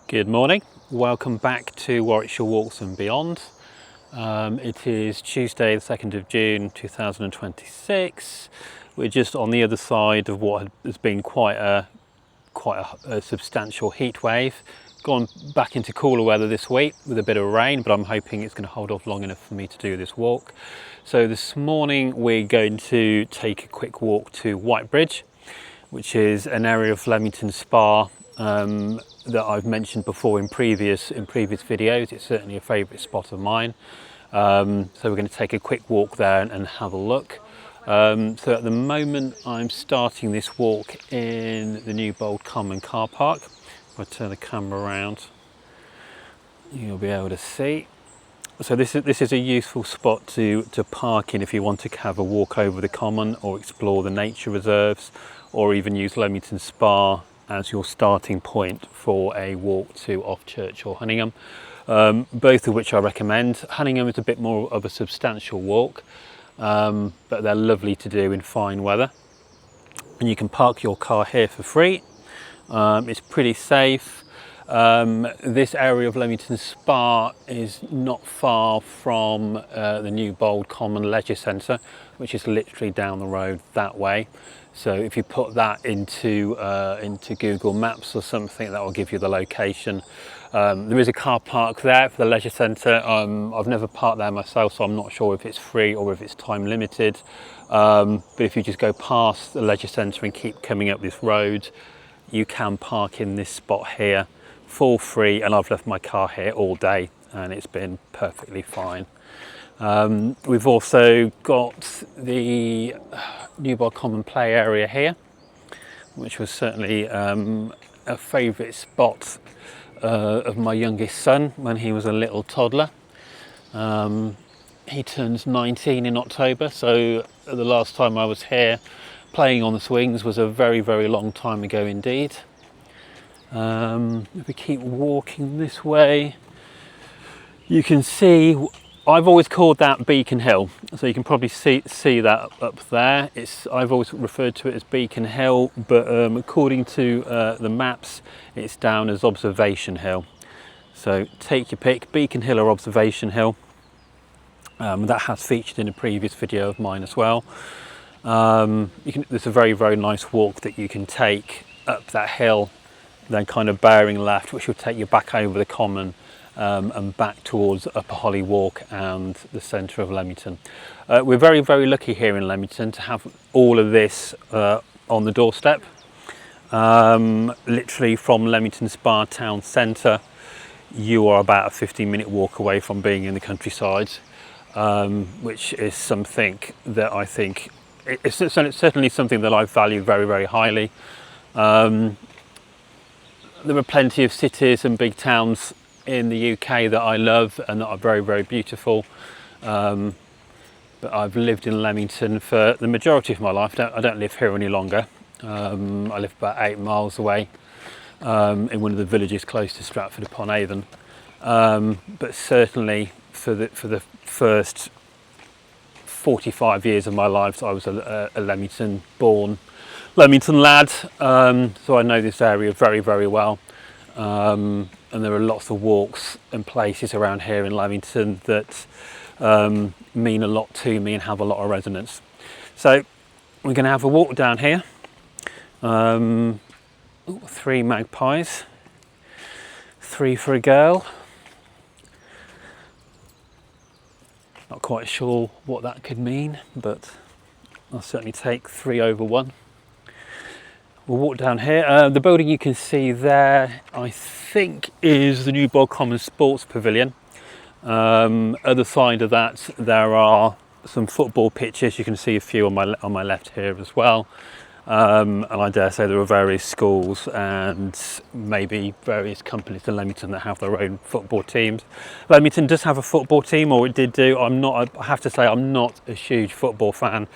Good morning, welcome back to Warwickshire Walks and Beyond. It is Tuesday the 2nd of June 2026. We're just on the other side of what has been quite a substantial heat wave. Gone back into cooler weather this week with a bit of rain, but I'm hoping it's going to hold off long enough for me to do this walk. So this morning we're going to take a quick walk to Whitebridge, which is an area of Leamington Spa that I've mentioned before in previous videos. It's certainly a favourite spot of mine. So we're going to take a quick walk there and have a look. So at the moment I'm starting this walk in the Newbold Comyn car park. If I turn the camera around, you'll be able to see. So this is a useful spot to park in if you want to have a walk over the common or explore the nature reserves, or even use Leamington Spa as your starting point for a walk to Offchurch or Hunningham, both of which I recommend. Hunningham is a bit more of a substantial walk, but they're lovely to do in fine weather. And you can park your car here for free. It's pretty safe. This area of Leamington Spa is not far from the Newbold Comyn Leisure Centre, which is literally down the road that way. So if you put that into Google Maps or something, that will give you the location. There is a car park there for the leisure centre. I've never parked there myself, so I'm not sure if it's free or if it's time limited. But if you just go past the leisure centre and keep coming up this road, you can park in this spot here for free, and I've left my car here all day and it's been perfectly fine. We've also got the Newbold Comyn play area here, which was certainly a favourite spot of my youngest son when he was a little toddler. He turns 19 in October, so the last time I was here playing on the swings was a very, very long time ago indeed. If we keep walking this way, you can see, I've always called that Beacon Hill, so you can probably see that up there. I've always referred to it as Beacon Hill, but according to the maps, it's down as Observation Hill. So take your pick, Beacon Hill or Observation Hill. That has featured in a previous video of mine as well. There's a very, very nice walk that you can take up that hill, then kind of bearing left, which will take you back over the common and back towards Upper Holly Walk and the centre of Leamington. We're very, very lucky here in Leamington to have all of this on the doorstep. Literally from Leamington Spa town centre, you are about a 15-minute walk away from being in the countryside, which is something that I think, it's certainly something that I value very, very highly. There are plenty of cities and big towns in the UK that I love and that are very, very beautiful. But I've lived in Leamington for the majority of my life. I don't live here any longer. I live about 8 miles away in one of the villages close to Stratford upon Avon. But certainly for the first 45 years of my life, I was a Leamington born Leamington lad, so I know this area very, very well, and there are lots of walks and places around here in Leamington that mean a lot to me and have a lot of resonance. So we're going to have a walk down here. 3 magpies, 3 for a girl. Not quite sure what that could mean, but I'll certainly take 3 over 1. We'll walk down here. The building you can see there, I think, is the Newbold Comyn Sports Pavilion. Other side of that, there are some football pitches. You can see a few on my left here as well. And I dare say there are various schools and maybe various companies in Leamington that have their own football teams. Leamington does have a football team, or it did do. I have to say, I'm not a huge football fan.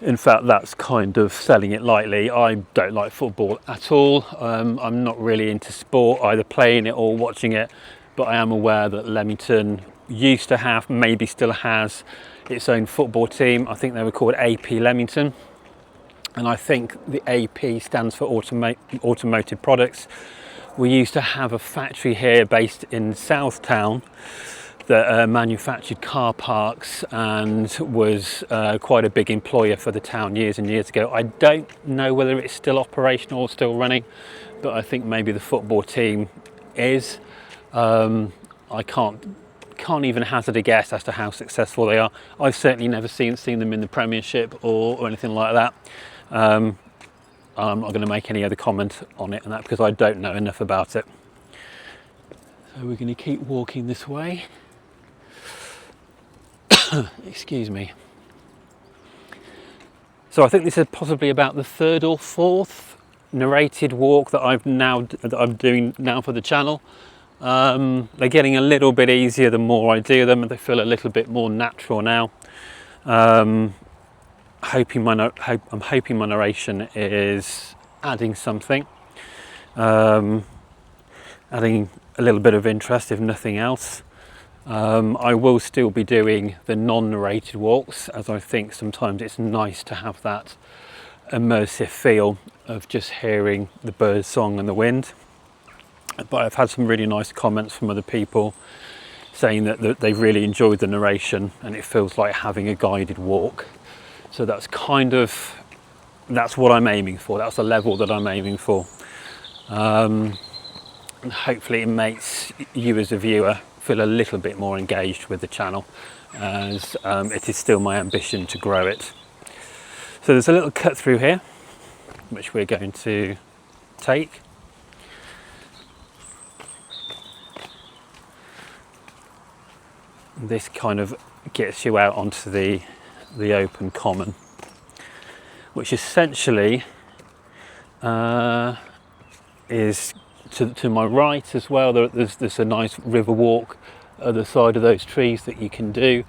In fact, that's kind of selling it lightly. I don't like football at all. I'm not really into sport, either playing it or watching it, but I am aware that Leamington used to have, maybe still has, its own football team. I think they were called AP Leamington, and I think the AP stands for automotive products, We used to have a factory here based in Southtown that manufactured car parks and was quite a big employer for the town years and years ago. I don't know whether it's still operational or still running, but I think maybe the football team is. I can't even hazard a guess as to how successful they are. I've certainly never seen them in the Premiership or anything like that. I'm not going to make any other comment on it and that because I don't know enough about it. So we're going to keep walking this way. Excuse me. So I think this is possibly about the third or fourth narrated walk that I'm doing now for the channel. They're getting a little bit easier the more I do them, and they feel a little bit more natural now. I'm hoping my narration is adding something, adding a little bit of interest, if nothing else. I will still be doing the non-narrated walks, as I think sometimes it's nice to have that immersive feel of just hearing the bird song and the wind. But I've had some really nice comments from other people saying that they've really enjoyed the narration and it feels like having a guided walk. So that's what I'm aiming for. That's the level that I'm aiming for. And hopefully it makes you as a viewer feel a little bit more engaged with the channel, as it is still my ambition to grow it. So there's a little cut through here which we're going to take. This kind of gets you out onto the open common, which essentially is to my right as well. There's a nice river walk at the side of those trees that you can do.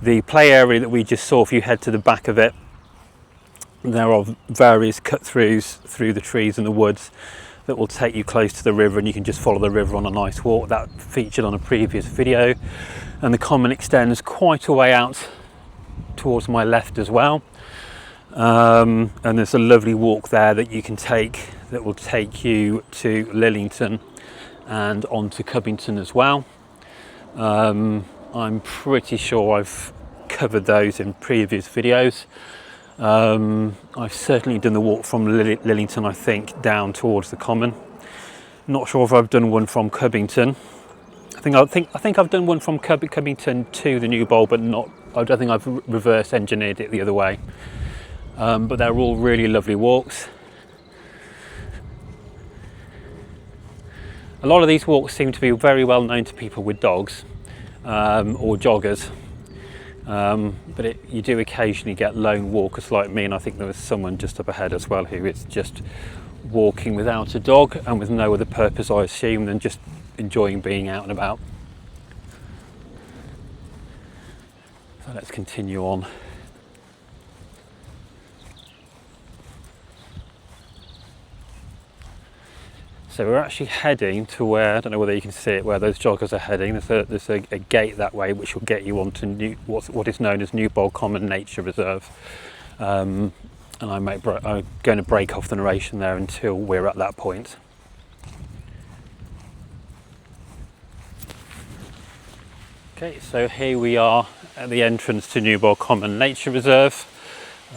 The play area that we just saw, if you head to the back of it, there are various cut throughs through the trees and the woods that will take you close to the river, and you can just follow the river on a nice walk. That featured on a previous video. And the common extends quite a way out towards my left as well. And there's a lovely walk there that you can take that will take you to Leamington and on to Covington as well. I'm pretty sure I've covered those in previous videos. I've certainly done the walk from Leamington, I think, down towards the common. Not sure if I've done one from Covington. I think I've done one from Covington to the Newbold, but not. I don't think I've reverse engineered it the other way. But they're all really lovely walks. A lot of these walks seem to be very well known to people with dogs or joggers. But you do occasionally get lone walkers like me, and I think there was someone just up ahead as well who is just walking without a dog and with no other purpose, I assume, than just enjoying being out and about. So let's continue on. So we're actually heading to where, I don't know whether you can see it, where those joggers are heading. There's a gate that way which will get you onto what is known as Newbold Comyn Nature Reserve. And I'm going to break off the narration there until we're at that point. Okay, so here we are at the entrance to Newbold Comyn Nature Reserve.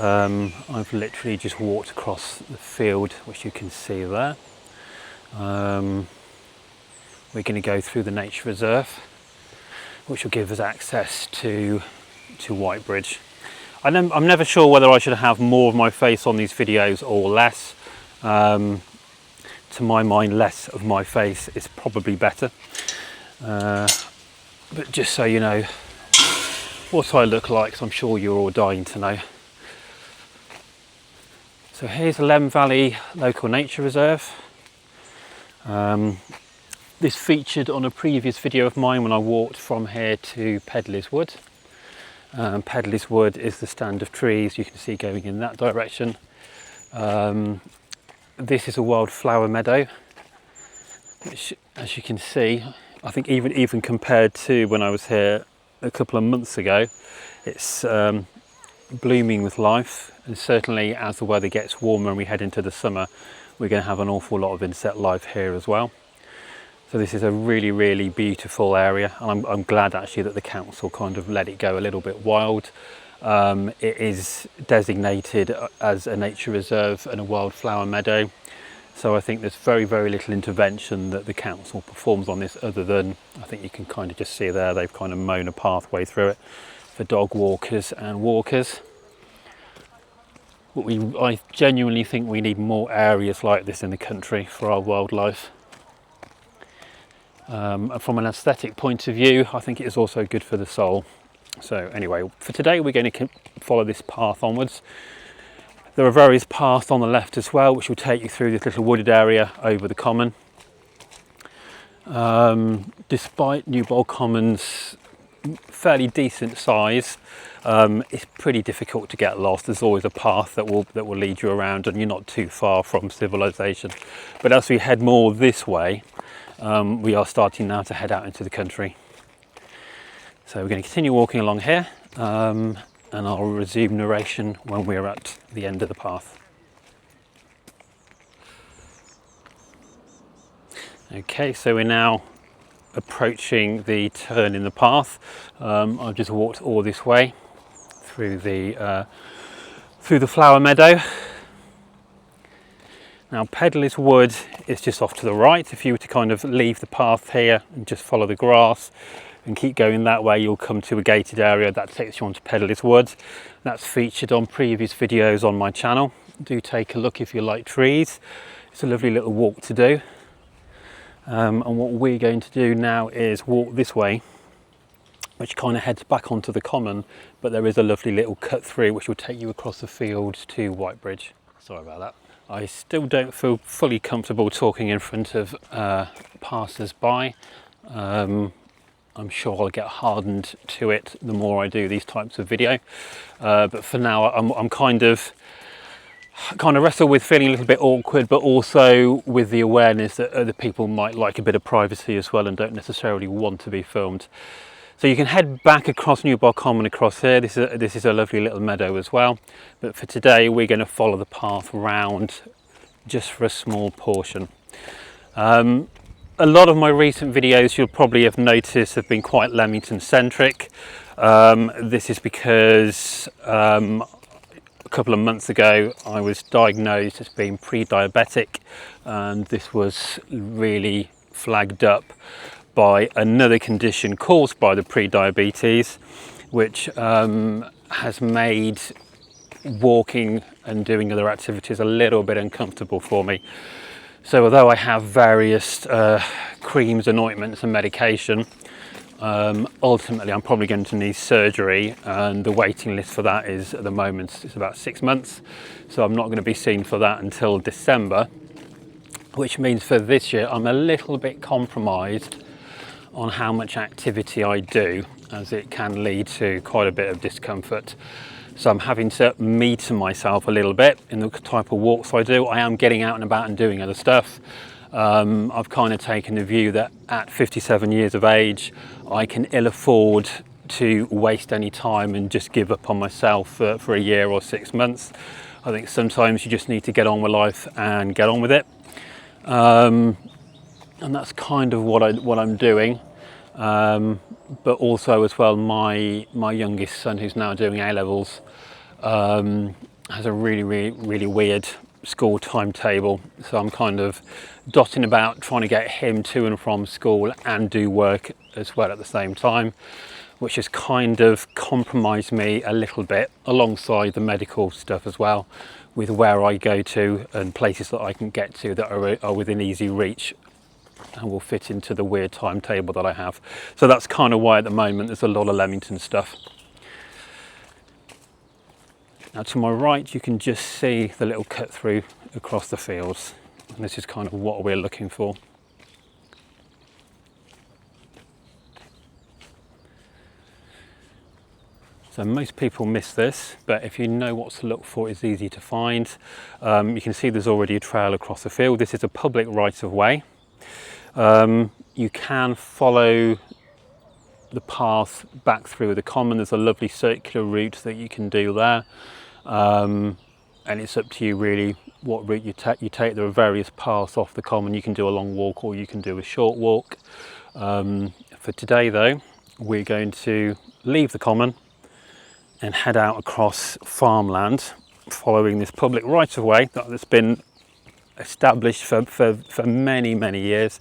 I've literally just walked across the field, which you can see there. We're going to go through the nature reserve, which will give us access to Whitebridge. I'm never sure whether I should have more of my face on these videos or less. To my mind, less of my face is probably better. But just so you know what I look like, so I'm sure you're all dying to know. So here's the Lem Valley Local Nature Reserve. This featured on a previous video of mine when I walked from here to Pedley's Wood. Pedley's Wood is the stand of trees you can see going in that direction. This is a wildflower meadow, which, as you can see, I think even compared to when I was here a couple of months ago, it's blooming with life. And certainly as the weather gets warmer and we head into the summer, we're going to have an awful lot of insect life here as well. So this is a really beautiful area, and I'm glad actually that the council kind of let it go a little bit wild. It is designated as a nature reserve and a wildflower meadow, so I think there's very little intervention that the council performs on this, other than I think you can kind of just see there they've kind of mown a pathway through it for dog walkers and walkers. But I genuinely think we need more areas like this in the country for our wildlife. And from an aesthetic point of view, I think it is also good for the soul. So anyway, for today we're going to follow this path onwards. There are various paths on the left as well, which will take you through this little wooded area over the common. Despite Newbold Comyn's fairly decent size, it's pretty difficult to get lost. There's always a path that will lead you around, and you're not too far from civilization. But as we head more this way, we are starting now to head out into the country. So we're going to continue walking along here, and I'll resume narration when we're at the end of the path. Okay, so we're now approaching the turn in the path. I've just walked all this way through the flower meadow. Now Pedler's Wood is just off to the right. If you were to kind of leave the path here and just follow the grass and keep going that way, you'll come to a gated area that takes you onto Pedler's Wood. That's featured on previous videos on my channel. Do take a look if you like trees. It's a lovely little walk to do. And what we're going to do now is walk this way, which kind of heads back onto the common, but there is a lovely little cut through which will take you across the field to Whitebridge. Sorry about that. I still don't feel fully comfortable talking in front of passers-by. I'm sure I'll get hardened to it the more I do these types of video, but for now I'm kind of wrestle with feeling a little bit awkward, but also with the awareness that other people might like a bit of privacy as well and don't necessarily want to be filmed. So you can head back across Newbold Comyn across here. This is a lovely little meadow as well. But for today, we're going to follow the path round just for a small portion. A lot of my recent videos you'll probably have noticed have been quite Leamington centric. This is because a couple of months ago I was diagnosed as being pre-diabetic, and this was really flagged up by another condition caused by the pre-diabetes, which has made walking and doing other activities a little bit uncomfortable for me. So although I have various creams and ointments and medication, ultimately I'm probably going to need surgery, and the waiting list for that is at the moment it's about 6 months, so I'm not going to be seen for that until December, which means for this year I'm a little bit compromised on how much activity I do, as it can lead to quite a bit of discomfort. So I'm having to meter myself a little bit in the type of walks I do. I am getting out and about and doing other stuff. I've kind of taken the view that at 57 years of age, I can ill afford to waste any time and just give up on myself for a year or 6 months. I think sometimes you just need to get on with life and get on with it. And that's kind of what I'm doing. But also as well, my youngest son, who's now doing A-levels, has a really weird school timetable, so I'm kind of dotting about trying to get him to and from school and do work as well at the same time, which has kind of compromised me a little bit, alongside the medical stuff as well, with where I go to and places that I can get to that are within easy reach and will fit into the weird timetable that I have. So that's kind of why at the moment there's a lot of Leamington stuff. Now to my right you can just see the little cut through across the fields, and this is kind of what we're looking for. So most people miss this, but if you know what to look for, it's easy to find. You can see there's already a trail across the field. This is a public right of way. You can follow the path back through the common. There's a lovely circular route that you can do there. and it's up to you really what route you take. There are various paths off the common. You can do a long walk or you can do a short walk. For today though, we're going to leave the common and head out across farmland, following this public right-of-way that's been established for many years.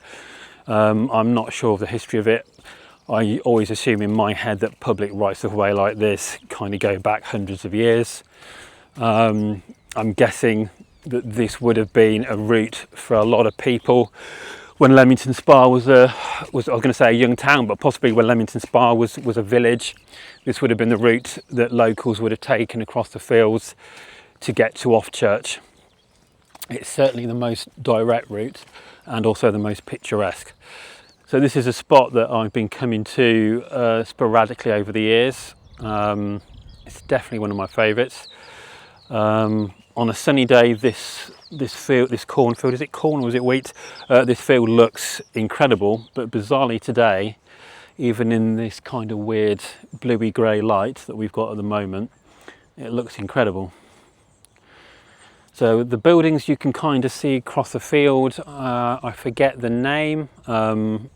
I'm not sure of the history of it. I always assume in my head that public rights-of-way like this kind of go back hundreds of years. I'm guessing that this would have been a route for a lot of people when Leamington Spa was I was going to say a young town, but possibly when Leamington Spa was a village. This would have been the route that locals would have taken across the fields to get to Offchurch. It's certainly the most direct route and also the most picturesque. So this is a spot that I've been coming to sporadically over the years. It's definitely one of my favourites. On a sunny day, this cornfield, is it corn or is it wheat? This field looks incredible, but bizarrely today, even in this kind of weird bluey grey light that we've got at the moment, it looks incredible. So the buildings you can kind of see across the field, I forget the name.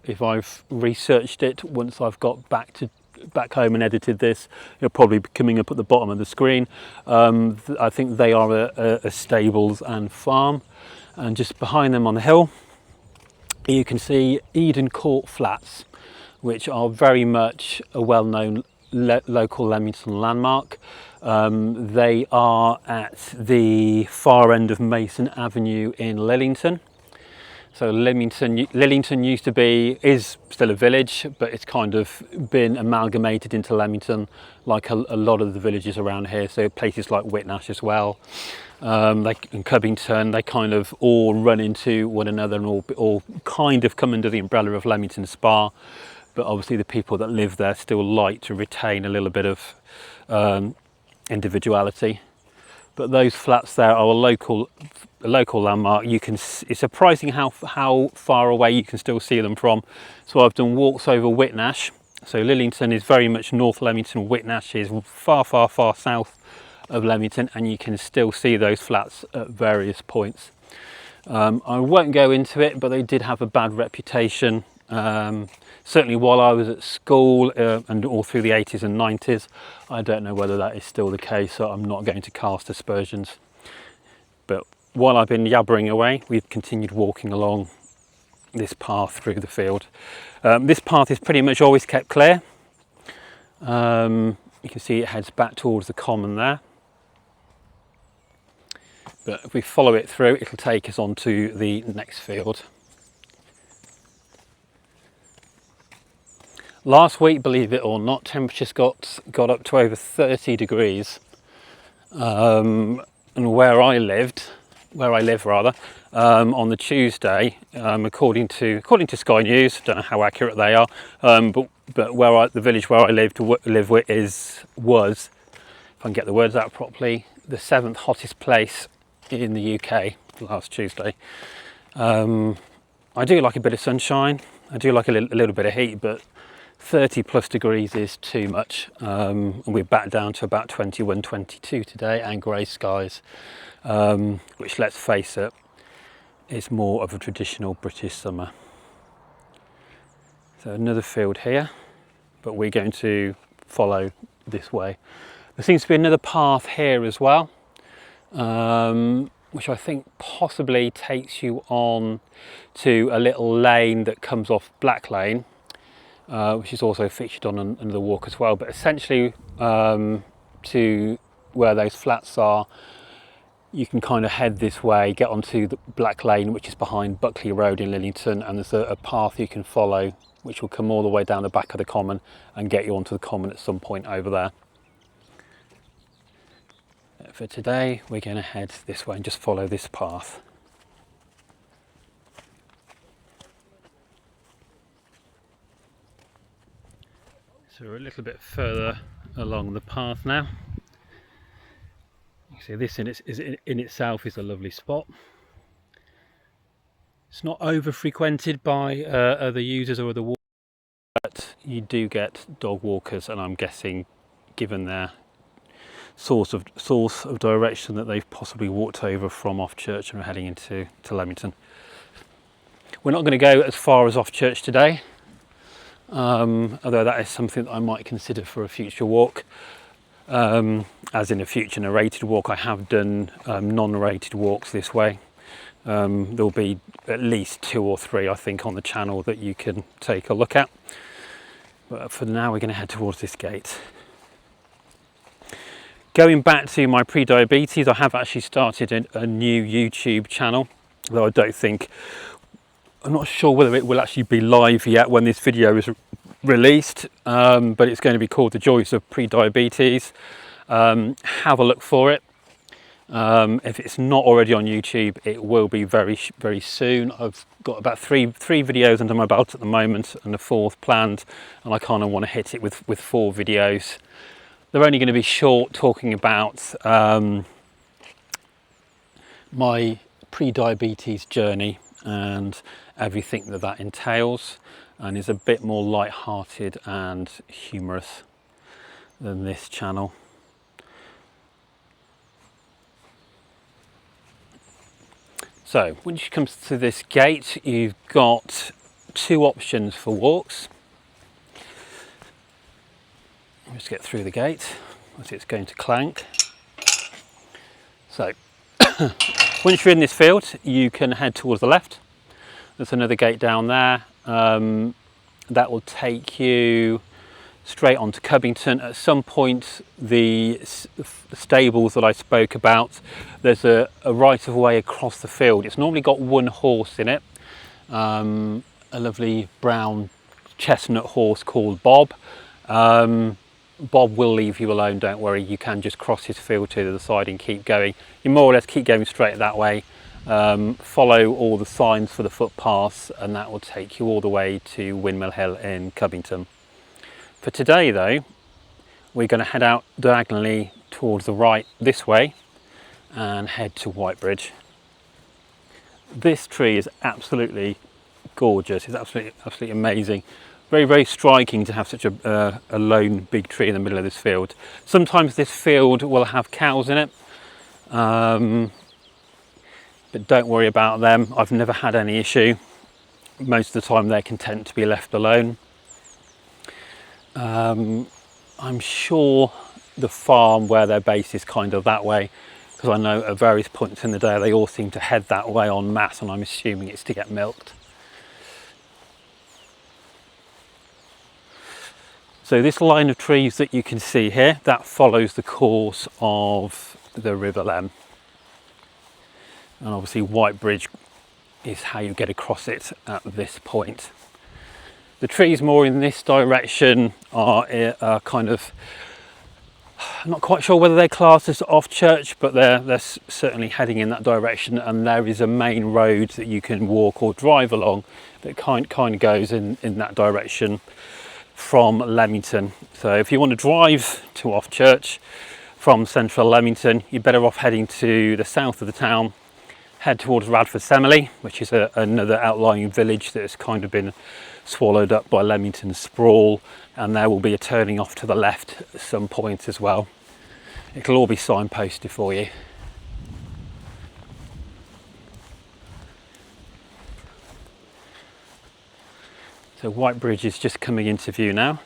If I've researched it once I've got back home and edited this, it'll probably be coming up at the bottom of the screen. I think they are a stables and farm, and just behind them on the hill you can see Eden Court Flats, which are very much a well-known local Leamington landmark. They are at the far end of Mason Avenue in Lillington. So Lillington is still a village, but it's kind of been amalgamated into Leamington, like a lot of the villages around here. So places like Whitnash as well, and Cubbington, they kind of all run into one another and all kind of come under the umbrella of Leamington Spa. But obviously the people that live there still like to retain a little bit of individuality. But those flats there are a local landmark. It's surprising how far away you can still see them from. So I've done walks over Whitnash. So Lillington is very much North Leamington. Whitnash is far south of Leamington, and you can still see those flats at various points. I won't go into it, but they did have a bad reputation. Certainly while I was at school and all through the 80s and 90s. I don't know whether that is still the case, so I'm not going to cast aspersions. But while I've been yabbering away, we've continued walking along this path through the field. This path is pretty much always kept clear. You can see it heads back towards the common there. But if we follow it through, it'll take us on to the next field. Last week, believe it or not, temperatures got up to over 30 degrees. And where I live on the Tuesday, according to Sky News, don't know how accurate they are, but the village where I live with was, if I can get the words out properly, the 7th hottest place in the UK last Tuesday. I do like a bit of sunshine. I do like a little bit of heat, but 30 plus degrees is too much. And we're back down to about 21, 22 today, and grey skies, which, let's face it, is more of a traditional British summer. So another field here, but we're going to follow this way. There seems to be another path here as well, which I think possibly takes you on to a little lane that comes off Black Lane, which is also featured on another walk as well. But essentially, to where those flats are, you can kind of head this way, get onto the Black Lane, which is behind Buckley Road in Lillington, and there's a path you can follow, which will come all the way down the back of the common and get you onto the common at some point over there. For today, we're going to head this way and just follow this path. So we're a little bit further along the path now. You can see this in itself is a lovely spot. It's not over frequented by other users or other walkers, but you do get dog walkers, and I'm guessing, given their source of direction that they've possibly walked over from Offchurch and are heading into Leamington. We're not going to go as far as Offchurch today, although that is something that I might consider for a future walk, as in a future narrated walk. I have done non-narrated walks this way. There'll be at least 2 or 3, I think, on the channel that you can take a look at. But for now, we're going to head towards this gate. Going back to my pre-diabetes, I have actually started a new YouTube channel, though I'm not sure whether it will actually be live yet when this video is released, but it's going to be called The Joys of Pre-Diabetes. Have a look for it. If it's not already on YouTube, it will be very soon. I've got about three videos under my belt at the moment and a 4th planned, and I kind of want to hit it with 4 videos. They're only going to be short, talking about my pre-diabetes journey and everything that entails, and is a bit more light-hearted and humorous than this channel. So when you come to this gate, you've got 2 options for walks. Let's get through the gate as it's going to clank. So once you're in this field, you can head towards the left. There's another gate down there. That will take you straight onto Covington. At some point, the stables that I spoke about, there's a right of way across the field. It's normally got 1 horse in it, a lovely brown chestnut horse called Bob. Bob will leave you alone, don't worry. You can just cross his field to the other side and keep going. You more or less keep going straight that way. Follow all the signs for the footpaths, and that will take you all the way to Windmill Hill in Covington. For today though, we're going to head out diagonally towards the right this way and head to Whitebridge. This tree is absolutely gorgeous. It's absolutely amazing. Very striking to have such a lone big tree in the middle of this field. Sometimes this field will have cows in it, but don't worry about them. I've never had any issue. Most of the time they're content to be left alone. I'm sure the farm where they're based is kind of that way, because I know at various points in the day they all seem to head that way en masse, and I'm assuming it's to get milked. So this line of trees that you can see here, that follows the course of the River Lem. And obviously Whitebridge is how you get across it at this point. The trees more in this direction are kind of, I'm not quite sure whether they're classed as Offchurch, but they're certainly heading in that direction, and there is a main road that you can walk or drive along that kind of goes in that direction from Leamington. So if you want to drive to Offchurch from central Leamington, you're better off heading to the south of the town, head towards Radford Semele, which is another outlying village that has kind of been swallowed up by Leamington sprawl, and there will be a turning off to the left at some point as well. It'll all be signposted for you. So Whitebridge is just coming into view now.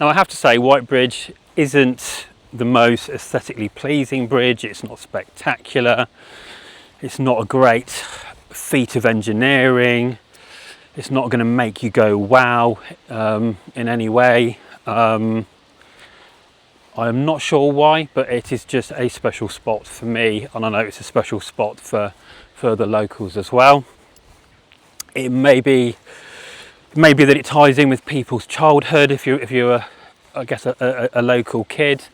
Now I have to say, Whitebridge isn't the most aesthetically pleasing bridge. It's not spectacular. It's not a great feat of engineering. It's not going to make you go wow in any way. I'm not sure why, but it is just a special spot for me, and I know it's a special spot for the locals as well. It may be that it ties in with people's childhood. If you're I guess a local kid,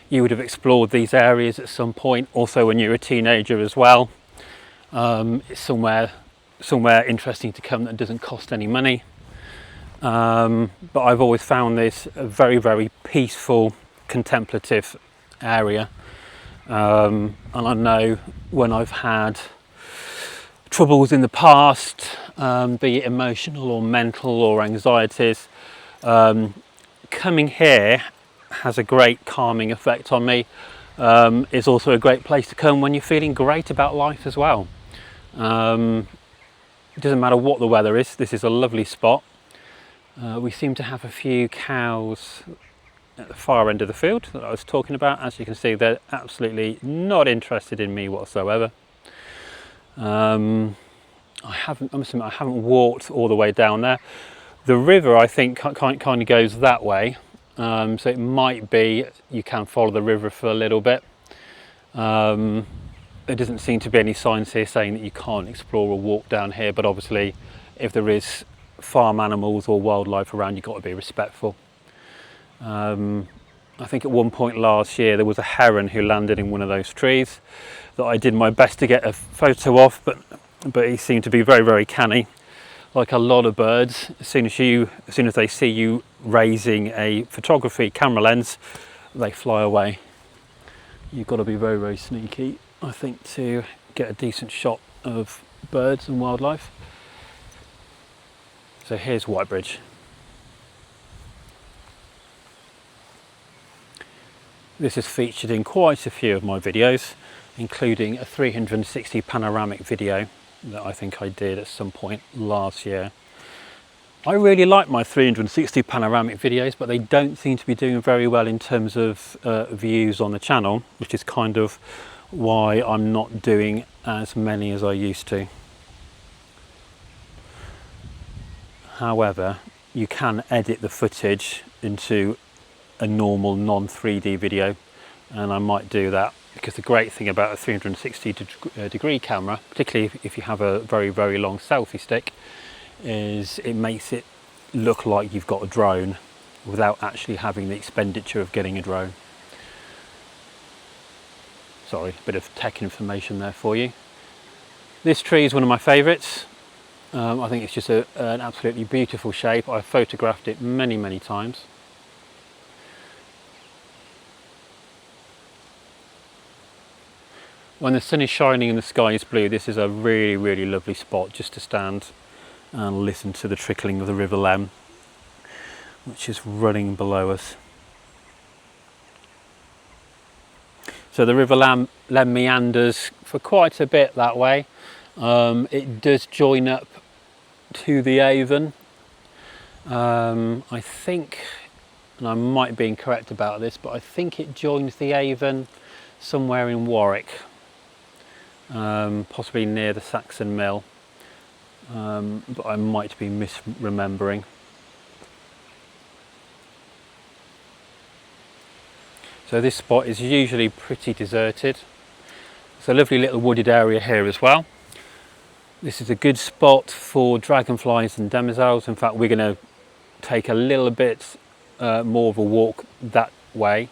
you would have explored these areas at some point. Also when you're a teenager as well. It's somewhere interesting to come that doesn't cost any money. But I've always found this a very peaceful, contemplative area. And I know when I've had troubles in the past, be it emotional or mental or anxieties, coming here has a great calming effect on me. It's also a great place to come when you're feeling great about life as well. It doesn't matter what the weather is, this is a lovely spot. We seem to have a few cows at the far end of the field that I was talking about. As you can see, they're absolutely not interested in me whatsoever. I haven't walked all the way down there. The river, I think, kind of goes that way, so it might be you can follow the river for a little bit. There doesn't seem to be any signs here saying that you can't explore or walk down here, but obviously if there is farm animals or wildlife around, you've got to be respectful. I think at one point last year there was a heron who landed in one of those trees that I did my best to get a photo of, but he seemed to be very, very canny. Like a lot of birds, as soon as they see you raising a photography camera lens, they fly away. You've got to be very, very sneaky, I think, to get a decent shot of birds and wildlife. So here's Whitebridge. This is featured in quite a few of my videos, including a 360 panoramic video that I think I did at some point last year. I really like my 360 panoramic videos, but they don't seem to be doing very well in terms of views on the channel, which is kind of why I'm not doing as many as I used to. However, you can edit the footage into a normal non-3D video, and I might do that, because the great thing about a 360 degree camera, particularly if you have a very, very long selfie stick, is it makes it look like you've got a drone without actually having the expenditure of getting a drone. Sorry, a bit of tech information there for you. This tree is one of my favourites. I think it's just an absolutely beautiful shape. I've photographed it many, many times. When the sun is shining and the sky is blue, this is a really, really lovely spot just to stand and listen to the trickling of the River Lem, which is running below us. So the River Lem meanders for quite a bit that way. It does join up to the Avon. I think, and I might be incorrect about this, but I think it joins the Avon somewhere in Warwick, possibly near the Saxon Mill, but I might be misremembering. So this spot is usually pretty deserted. It's a lovely little wooded area here as well. This is a good spot for dragonflies and demoiselles. In fact, we're going to take a little bit more of a walk that way,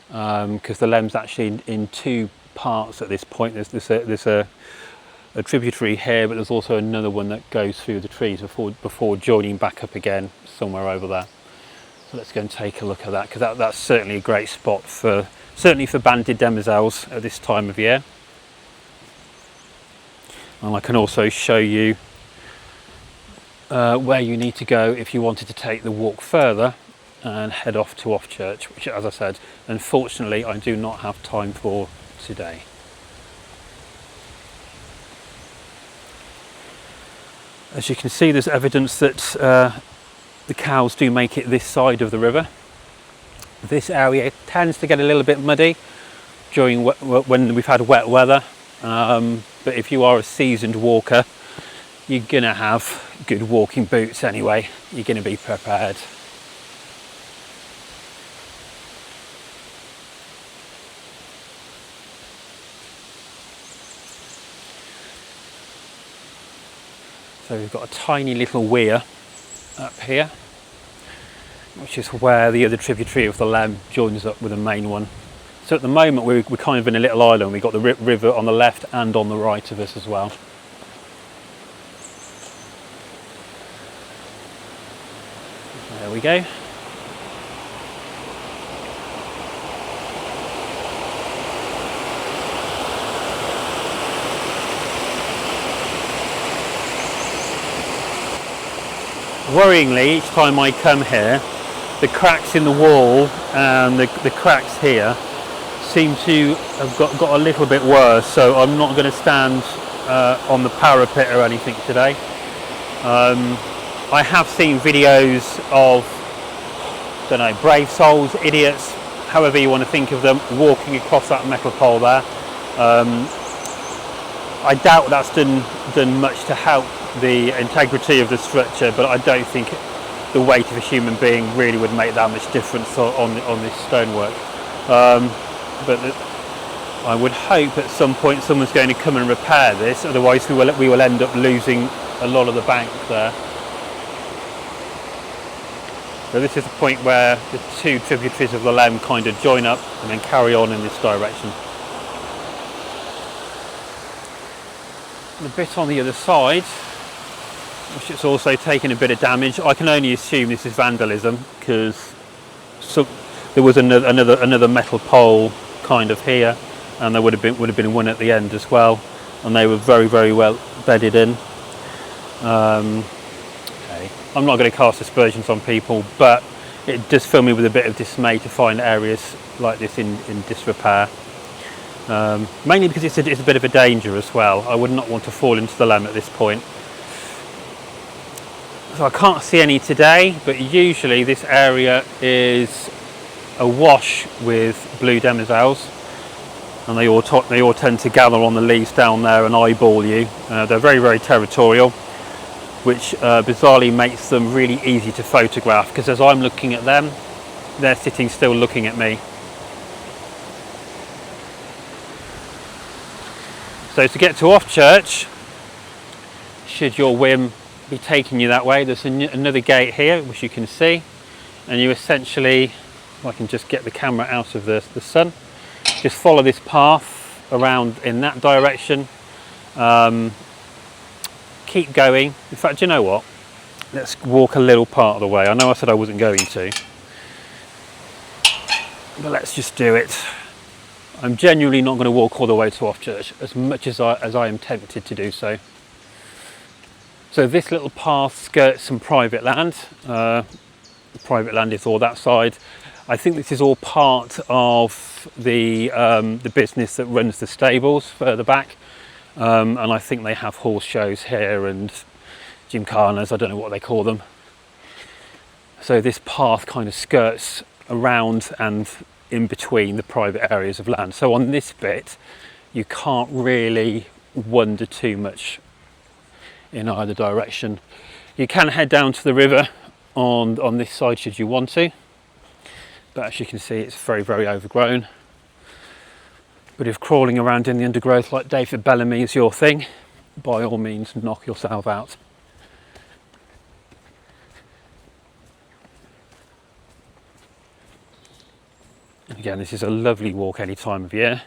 because the Lem's actually in two parts at this point. There's a tributary here, but there's also another one that goes through the trees before joining back up again somewhere over there. So let's go and take a look at that, because that's certainly a great spot certainly for banded demoiselles at this time of year. And I can also show you where you need to go if you wanted to take the walk further and head off to Offchurch, which, as I said, unfortunately I do not have time for today. As you can see, there's evidence that the cows do make it this side of the river. This area tends to get a little bit muddy during when we've had wet weather, but if you are a seasoned walker, you're gonna have good walking boots anyway. You're gonna be prepared. So we've got a tiny little weir up here, which is where the other tributary of the Lem joins up with the main one. So at the moment we're kind of in a little island. We've got the river on the left and on the right of us as well. There we go. Worryingly, each time I come here, the cracks in the wall and the cracks here seem to have got a little bit worse, so I'm not going to stand on the parapet or anything today. I have seen videos of, don't know, brave souls, idiots, however you want to think of them, walking across that metal pole there. I doubt that's done much to help the integrity of the structure, but I don't think the weight of a human being really would make that much difference on this stonework. But I would hope at some point someone's going to come and repair this, otherwise we will end up losing a lot of the bank there. So this is the point where the two tributaries of the Leam kind of join up and then carry on in this direction. And a bit on the other side, which it's also taken a bit of damage. I can only assume this is vandalism, because there was another metal pole kind of here, and there would have been one at the end as well, and they were very, very well bedded in. Okay. I'm not going to cast aspersions on people, but it does fill me with a bit of dismay to find areas like this in disrepair. Mainly because it's a bit of a danger as well. I would not want to fall into the Leam at this point. So I can't see any today, but usually this area is awash with blue demoiselles, and they all tend to gather on the leaves down there and eyeball you. They're very, very territorial, which bizarrely makes them really easy to photograph, because as I'm looking at them, they're sitting still looking at me. So to get to Offchurch, should your whim be taking you that way, there's another gate here which you can see, and you essentially, if I can just get the camera out of the sun, just follow this path around in that direction. Keep going. In fact, you know what, let's walk a little part of the way. I know I said I wasn't going to, but let's just do it. I'm genuinely not going to walk all the way to Offchurch, as much as I am tempted to do so. So this little path skirts some private land. Private land is all that side. I think this is all part of the business that runs the stables further back, and I think they have horse shows here and gymkhanas, I don't know what they call them. So this path kind of skirts around and in between the private areas of land. So on this bit, you can't really wander too much in either direction. You can head down to the river on this side should you want to, but as you can see, it's very, very overgrown. But if crawling around in the undergrowth like David Bellamy is your thing, by all means knock yourself out. And again, this is a lovely walk any time of year.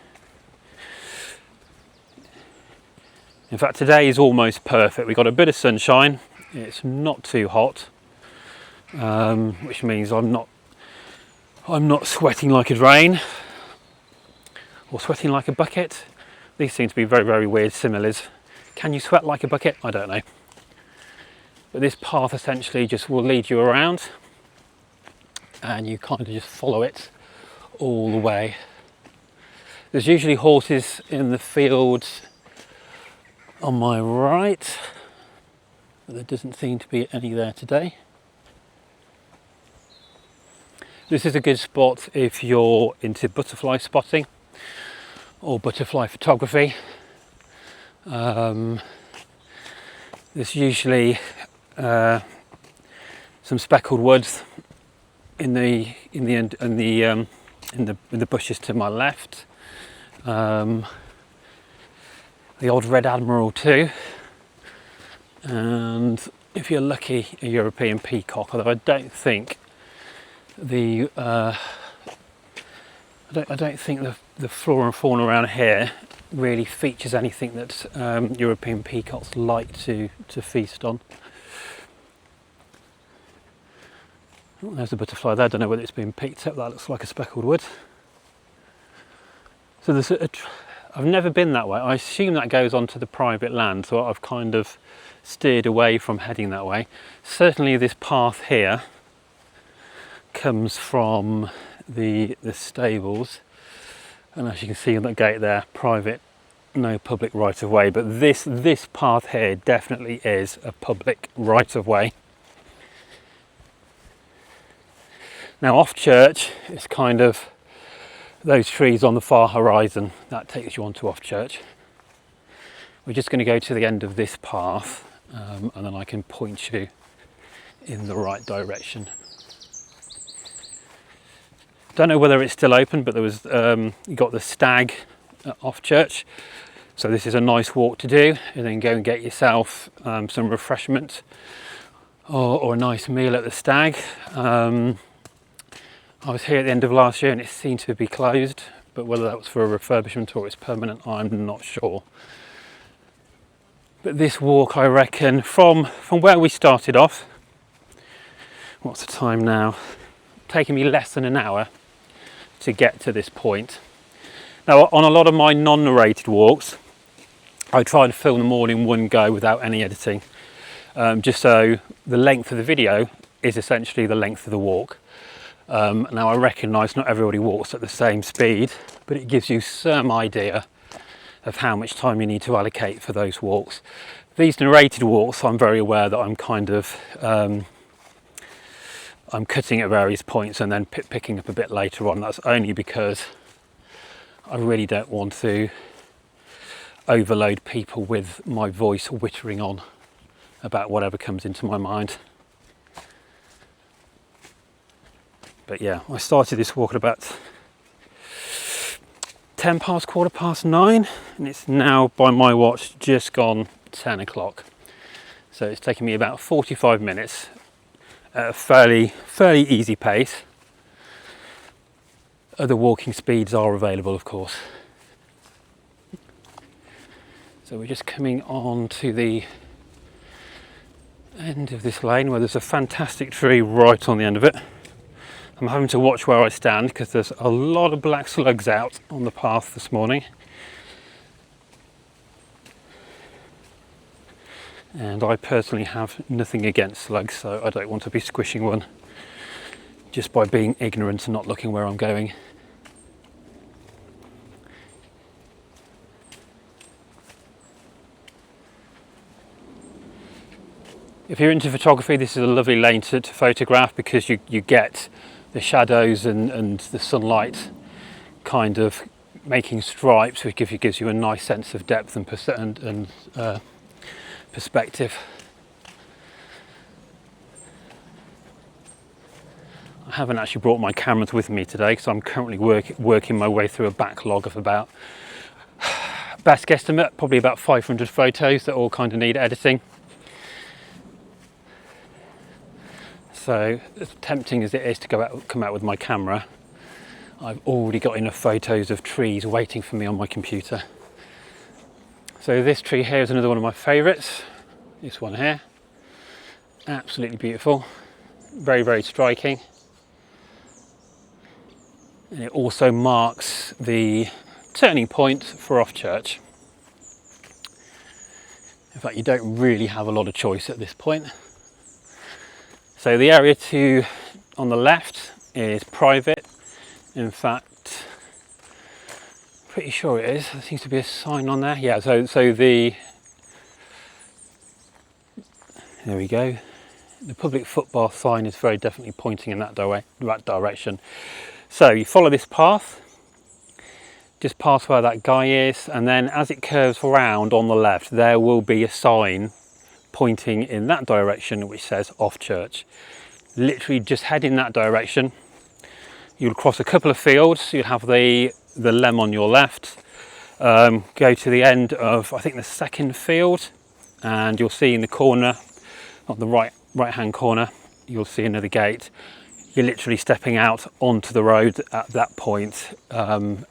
In fact, today is almost perfect. We've got a bit of sunshine, it's not too hot, which means I'm not sweating like it rain or sweating like a bucket. These seem to be very, very weird similes. Can you sweat like a bucket? I don't know. But this path essentially just will lead you around, and you kind of just follow it all the way. There's usually horses in the fields on my right, but there doesn't seem to be any there today. This is a good spot if you're into butterfly spotting or butterfly photography. There's usually some speckled woods in the bushes to my left. The odd red admiral too, and if you're lucky, a European peacock. Although I don't think the flora and fauna around here really features anything that European peacocks like to feast on. Oh, there's a butterfly there. I don't know whether it's been picked up. That looks like a speckled wood. So there's I've never been that way. I assume that goes onto the private land, so I've kind of steered away from heading that way. Certainly this path here comes from the stables, and as you can see on that gate there, private, no public right of way, but this path here definitely is a public right of way. Now Offchurch is kind of those trees on the far horizon that takes you onto Offchurch. We're just going to go to the end of this path, and then I can point you in the right direction. Don't know whether it's still open, but there was you got the stag at Offchurch, so this is a nice walk to do, and then go and get yourself some refreshment or a nice meal at the stag. I was here at the end of last year and it seemed to be closed, but whether that was for a refurbishment or it's permanent, I'm not sure. But this walk, I reckon, from where we started off, what's the time now? Taking me less than an hour to get to this point. Now, on a lot of my non-narrated walks, I try to film them all in one go without any editing, just so the length of the video is essentially the length of the walk. Now I recognise not everybody walks at the same speed, but it gives you some idea of how much time you need to allocate for those walks. These narrated walks, I'm very aware that I'm kind of I'm cutting at various points and then picking up a bit later on. That's only because I really don't want to overload people with my voice whittering on about whatever comes into my mind. But yeah, I started this walk at about 10 past, 9:15, and it's now, by my watch, just gone 10 o'clock. So it's taken me about 45 minutes at a fairly easy pace. Other walking speeds are available, of course. So we're just coming on to the end of this lane where there's a fantastic tree right on the end of it. I'm having to watch where I stand because there's a lot of black slugs out on the path this morning. And I personally have nothing against slugs, so I don't want to be squishing one just by being ignorant and not looking where I'm going. If you're into photography, this is a lovely lane to photograph because you get the shadows and the sunlight kind of making stripes, which gives you a nice sense of depth and perspective. I haven't actually brought my cameras with me today because I'm currently working my way through a backlog of about, best guesstimate, probably about 500 photos that all kind of need editing. So as tempting as it is to come out with my camera, I've already got enough photos of trees waiting for me on my computer. So this tree here is another one of my favourites. This one here, absolutely beautiful, very, very striking. And it also marks the turning point for Offchurch. In fact, you don't really have a lot of choice at this point. So the area on the left is private. In fact, pretty sure it is. There seems to be a sign on there. Yeah, so there we go. The public footpath sign is very definitely pointing in that direction. So you follow this path, just past where that guy is, and then as it curves round on the left, there will be a sign pointing in that direction which says Offchurch. Literally just head in that direction. You'll cross a couple of fields. You'll have the lem on your left. Go to the end of, I think, the second field, and you'll see in the corner, on the right hand corner, you'll see another gate. You're literally stepping out onto the road at that point, in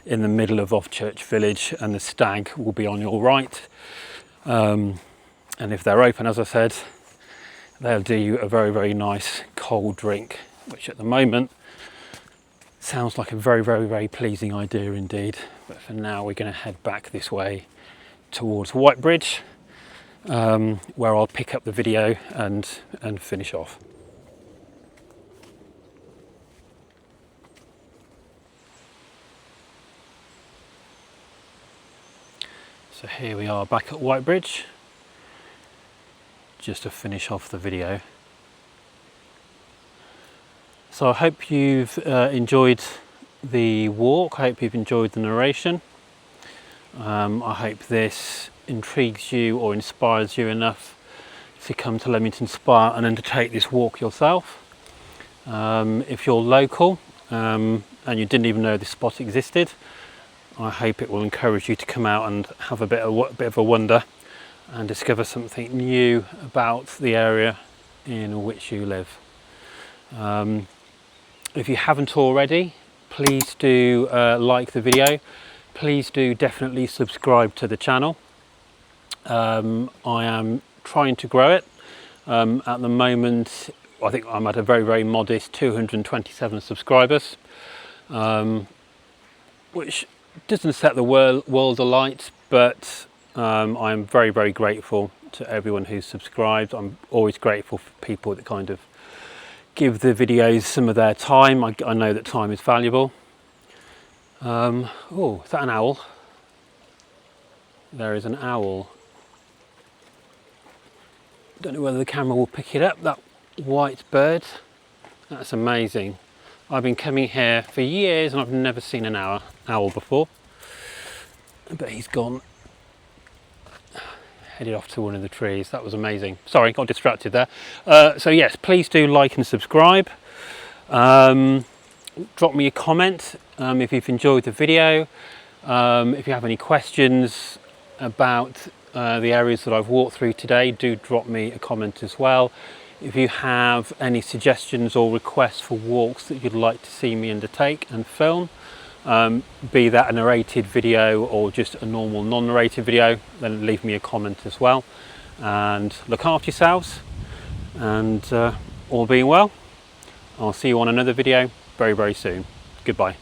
the middle of Offchurch village, and the stag will be on your right. And if they're open, as I said, they'll do you a very, very nice cold drink, which at the moment sounds like a very, very, very pleasing idea indeed. But for now, we're going to head back this way towards Whitebridge, where I'll pick up the video and finish off. So here we are back at Whitebridge, just to finish off the video. So I hope you've enjoyed the walk, I hope you've enjoyed the narration. I hope this intrigues you or inspires you enough to come to Leamington Spa and undertake this walk yourself. If you're local and you didn't even know this spot existed, I hope it will encourage you to come out and have a bit of a wander and discover something new about the area in which you live. If you haven't already, please do like the video. Please do definitely subscribe to the channel. I am trying to grow it. At the moment, I think I'm at a very modest 227 subscribers, which doesn't set the world alight, but I'm very grateful to everyone who's subscribed. I'm always grateful for people that kind of give the videos some of their time. I know that time is valuable. Oh, is that an owl? There is an owl. Don't know whether the camera will pick it up, that white bird. That's amazing. I've been coming here for years and I've never seen an owl before. But he's gone, headed off to one of the trees. That was amazing. Sorry, got distracted there. So yes, please do like and subscribe. Drop me a comment if you've enjoyed the video. If you have any questions about the areas that I've walked through today, do drop me a comment as well. If you have any suggestions or requests for walks that you'd like to see me undertake and film, be that a narrated video or just a normal non-narrated video, then leave me a comment as well. And look after yourselves, and all being well, I'll see you on another video very soon. Goodbye.